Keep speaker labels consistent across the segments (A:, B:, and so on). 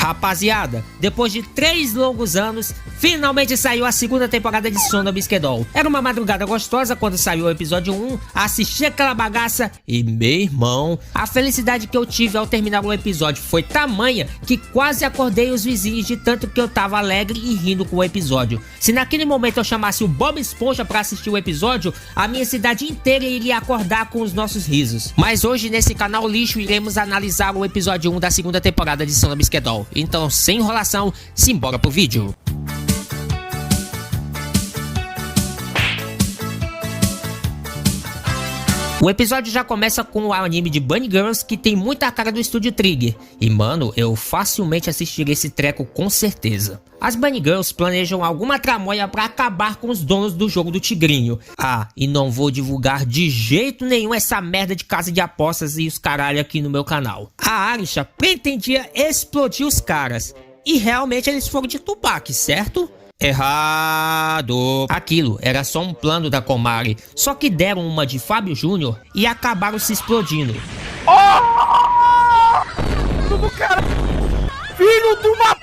A: Rapaziada, depois de 3 longos anos, finalmente saiu a segunda temporada de Sono Bisquedol. Era uma madrugada gostosa quando saiu o episódio 1, assisti aquela bagaça e, meu irmão, a felicidade que eu tive ao terminar o episódio foi tamanha que quase acordei os vizinhos de tanto que eu tava alegre e rindo com o episódio. Se naquele momento eu chamasse o Bob Esponja pra assistir o episódio, a minha cidade inteira iria acordar com os nossos risos. Mas hoje nesse canal lixo iremos analisar o episódio 1 da segunda temporada de Sono Bisquedol. Então, sem enrolação, simbora pro vídeo. O episódio já começa com o anime de Bunny Girls, que tem muita cara do Estúdio Trigger. E mano, eu facilmente assistiria esse treco com certeza. As Bunny Girls planejam alguma tramóia pra acabar com os donos do jogo do Tigrinho. Ah, e não vou divulgar de jeito nenhum essa merda de casa de apostas e os caralho aqui no meu canal. A Arisha pretendia explodir os caras. E realmente eles foram de Tupac, certo? Errado! Aquilo era só um plano da Komari, só que deram uma de Fábio Júnior e acabaram se explodindo.
B: Do cara! Filho de uma...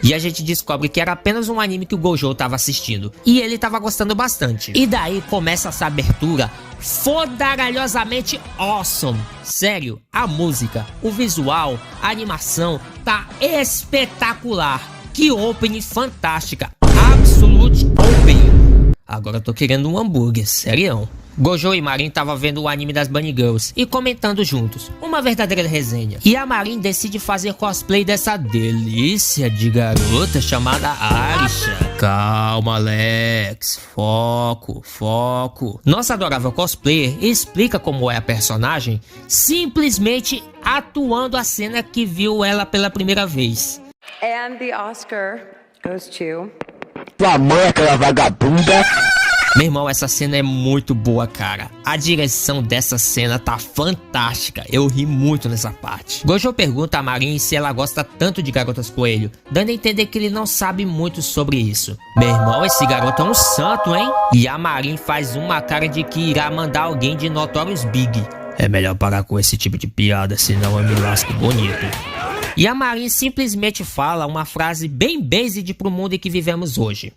A: E a gente descobre que era apenas um anime que o Gojo tava assistindo, e ele tava gostando bastante. E daí começa essa abertura fodaralhosamente awesome. Sério, a música, o visual, a animação tá espetacular. Que opening fantástica, absolute opening. Agora eu tô querendo um hambúrguer, sério. Gojo e Marin tava vendo o anime das Bunny Girls e comentando juntos, uma verdadeira resenha. E a Marin decide fazer cosplay dessa delícia de garota chamada Arisha. Calma, Alex, foco, foco. Nossa adorável cosplayer explica como é a personagem, simplesmente atuando a cena que viu ela pela primeira vez.
C: And the Oscar goes to...
B: Tua mãe, aquela vagabunda.
A: Meu irmão, essa cena é muito boa, cara. A direção dessa cena tá fantástica. Eu ri muito nessa parte. Gojo pergunta a Marin se ela gosta tanto de Garotas Coelho, dando a entender que ele não sabe muito sobre isso. Meu irmão, esse garoto é um santo, hein? E a Marin faz uma cara de que irá mandar alguém de Notorious Big. É melhor parar com esse tipo de piada, senão eu me lasco bonito. E a Marin simplesmente fala uma frase bem based pro mundo em que vivemos hoje.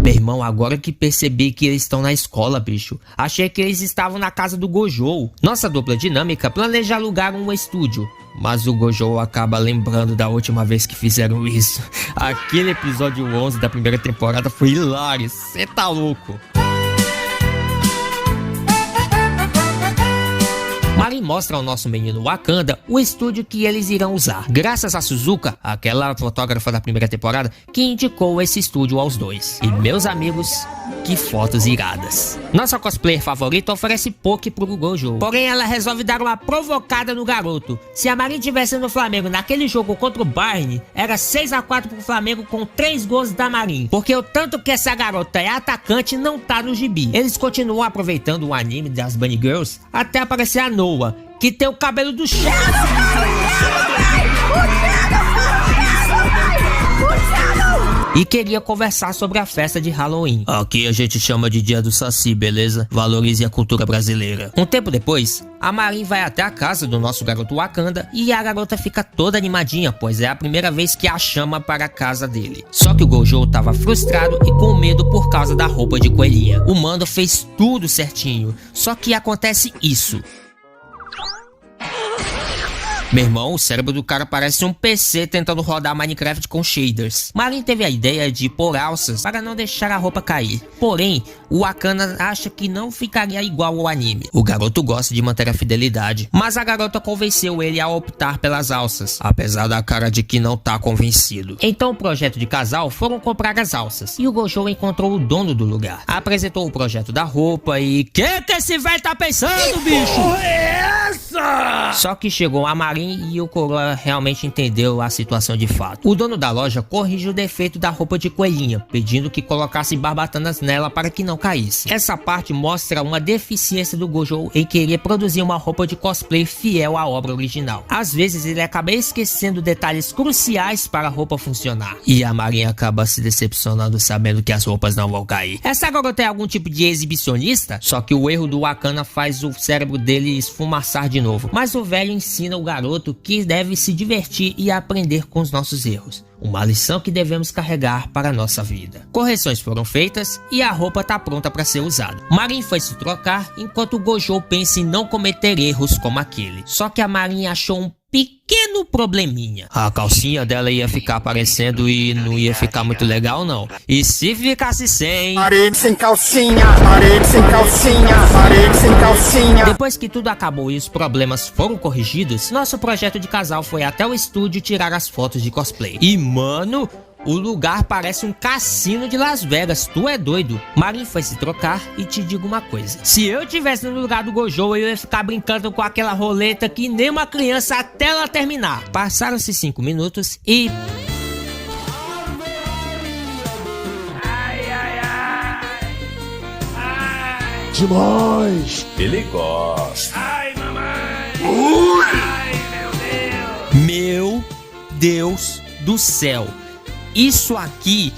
A: Meu irmão, agora que percebi que eles estão na escola, bicho. Achei que eles estavam na casa do Gojo. Nossa dupla dinâmica planeja alugar um estúdio, mas o Gojo acaba lembrando da última vez que fizeram isso. Aquele episódio 11 da primeira temporada foi hilário, cê tá louco. Marin mostra ao nosso menino Wakanda o estúdio que eles irão usar, graças a Suzuka, aquela fotógrafa da primeira temporada, que indicou esse estúdio aos dois. E meus amigos, que fotos iradas. Nossa cosplayer favorita oferece poke pro Gojo, porém ela resolve dar uma provocada no garoto. Se a Marin tivesse no Flamengo naquele jogo contra o Bayern, era 6-4 pro Flamengo com 3 gols da Marin, porque o tanto que essa garota é atacante não tá no gibi. Eles continuam aproveitando o anime das Bunny Girls até aparecer a Noah, que tem o cabelo do chefe. E queria conversar sobre a festa de Halloween. Aqui a gente chama de Dia do Saci, beleza? Valorize a cultura brasileira. Um tempo depois, a Marin vai até a casa do nosso garoto Wakanda e a garota fica toda animadinha, pois é a primeira vez que a chama para a casa dele. Só que o Gojo tava frustrado e com medo por causa da roupa de coelhinha. O Mando fez tudo certinho, só que acontece isso. Meu irmão, o cérebro do cara parece um PC tentando rodar Minecraft com shaders. Marin teve a ideia de pôr alças para não deixar a roupa cair. Porém, o Wakanda acha que não ficaria igual ao anime. O garoto gosta de manter a fidelidade, mas a garota convenceu ele a optar pelas alças, apesar da cara de que não tá convencido. Então o projeto de casal foram comprar as alças, e o Gojo encontrou o dono do lugar. Apresentou o projeto da roupa e... Que esse velho tá pensando, bicho?
B: Porra é essa?
A: Só que chegou a Marin bem e o coroa realmente entendeu a situação de fato. O dono da loja corrige o defeito da roupa de coelhinha, pedindo que colocasse barbatanas nela para que não caísse. Essa parte mostra uma deficiência do Gojo em querer produzir uma roupa de cosplay fiel à obra original. Às vezes ele acaba esquecendo detalhes cruciais para a roupa funcionar, e a Marin acaba se decepcionando sabendo que as roupas não vão cair. Essa garota é algum tipo de exibicionista? Só que o erro do Wakana faz o cérebro dele esfumaçar de novo. Mas o velho ensina o garoto que deve se divertir e aprender com os nossos erros. Uma lição que devemos carregar para a nossa vida. Correções foram feitas e a roupa tá pronta para ser usada. Marin foi se trocar enquanto o Gojo pensa em não cometer erros como aquele. Só que a Marin achou um pequeno probleminha. A calcinha dela ia ficar aparecendo e não ia ficar muito legal não. E se ficasse sem...
B: Parede sem calcinha, parede sem calcinha, parede sem calcinha.
A: Depois que tudo acabou e os problemas foram corrigidos, nosso projeto de casal foi até o estúdio tirar as fotos de cosplay. E mano... o lugar parece um cassino de Las Vegas, tu é doido. Marin foi se trocar e te digo uma coisa. Se eu tivesse no lugar do Gojo, eu ia ficar brincando com aquela roleta que nem uma criança até ela terminar. Passaram-se 5 minutos e...
B: Demais!
D: Ele gosta.
B: Ai, mamãe! Ai,
A: Meu Deus do céu. Isso aqui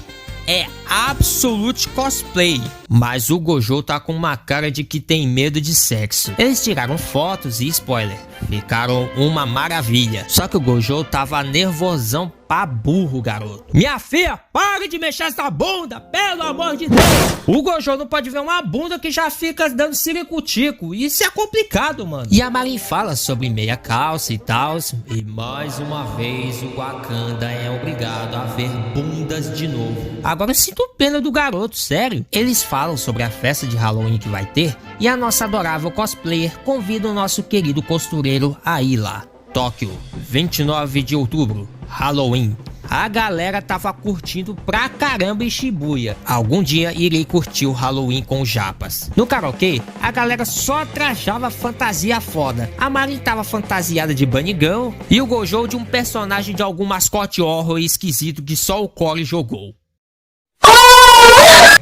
A: é Absolute Cosplay. Mas o Gojo tá com uma cara de que tem medo de sexo. Eles tiraram fotos e spoiler, ficaram uma maravilha. Só que o Gojo tava nervosão pra burro, garoto. Minha filha, pare de mexer essa bunda, pelo amor de Deus. O Gojo não pode ver uma bunda que já fica dando ciricutico. Isso é complicado, mano. E a Marin fala sobre meia calça e tal. E mais uma vez o Wakanda é obrigado a ver bundas de novo. Agora eu sinto pena do garoto, sério. Eles falam sobre a festa de Halloween que vai ter. E a nossa adorável cosplayer convida o nosso querido costureiro a ir lá. Tóquio, 29 de outubro, Halloween. A galera tava curtindo pra caramba em Shibuya. Algum dia irei curtir o Halloween com os japas. No karaokê, a galera só trajava fantasia foda. A Marin tava fantasiada de Bunny Girl e o Gojo de um personagem de algum mascote horror esquisito que só o Core jogou.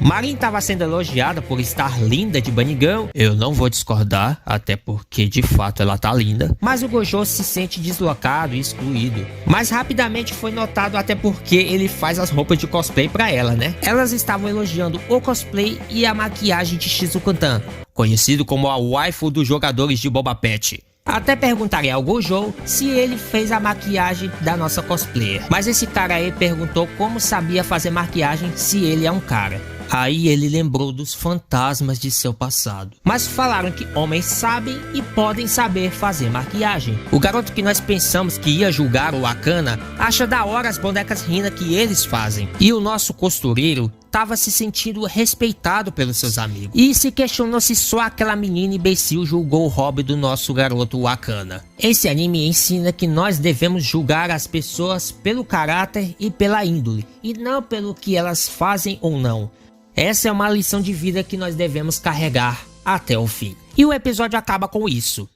A: Marin estava sendo elogiada por estar linda de Bunny Girl. Eu não vou discordar, até porque de fato ela tá linda. Mas o Gojo se sente deslocado e excluído. Mas rapidamente foi notado até porque ele faz as roupas de cosplay pra ela, né? Elas estavam elogiando o cosplay e a maquiagem de Shizuku-tan, conhecido como a waifu dos jogadores de Boba Fett. Até perguntarei ao Gojo se ele fez a maquiagem da nossa cosplayer. Mas esse cara aí perguntou como sabia fazer maquiagem se ele é um cara. Aí ele lembrou dos fantasmas de seu passado. Mas falaram que homens sabem e podem saber fazer maquiagem. O garoto que nós pensamos que ia julgar o Wakana acha da hora as bonecas Hina que eles fazem. E o nosso costureiro estava se sentindo respeitado pelos seus amigos. E se questionou se só aquela menina imbecil julgou o hobby do nosso garoto Wakana. Esse anime ensina que nós devemos julgar as pessoas pelo caráter e pela índole, e não pelo que elas fazem ou não. Essa é uma lição de vida que nós devemos carregar até o fim. E o episódio acaba com isso.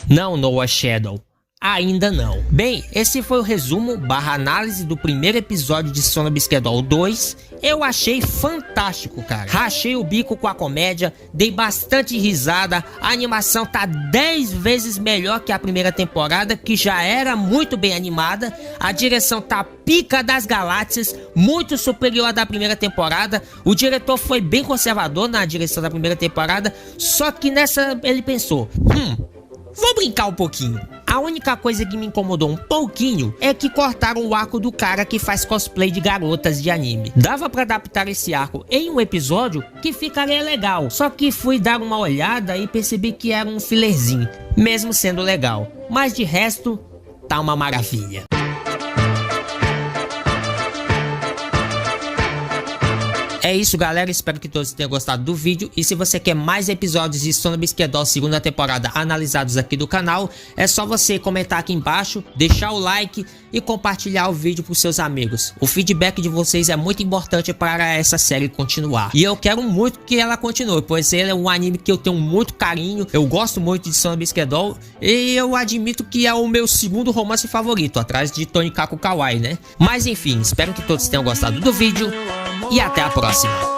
A: Não, Noah Shadow. Ainda não. Bem, esse foi o resumo / análise do primeiro episódio de Sono Bisquedol 2. Eu achei fantástico, cara. Rachei o bico com a comédia, dei bastante risada. A animação tá 10 vezes melhor que a primeira temporada, que já era muito bem animada. A direção tá pica das galáxias, muito superior à da primeira temporada. O diretor foi bem conservador na direção da primeira temporada, só que nessa ele pensou, vou brincar um pouquinho. A única coisa que me incomodou um pouquinho é que cortaram o arco do cara que faz cosplay de garotas de anime. Dava pra adaptar esse arco em um episódio que ficaria legal. Só que fui dar uma olhada e percebi que era um filerzinho, mesmo sendo legal. Mas de resto, tá uma maravilha. É isso, galera, espero que todos tenham gostado do vídeo, e se você quer mais episódios de Sona Bisquedol segunda temporada analisados aqui do canal, é só você comentar aqui embaixo, deixar o like e compartilhar o vídeo para os seus amigos. O feedback de vocês é muito importante para essa série continuar, e eu quero muito que ela continue, pois ele é um anime que eu tenho muito carinho, eu gosto muito de Sona Bisquedol, e eu admito que é o meu segundo romance favorito, atrás de Tonikaku Kawaii, né? Mas enfim, espero que todos tenham gostado do vídeo, e até a próxima.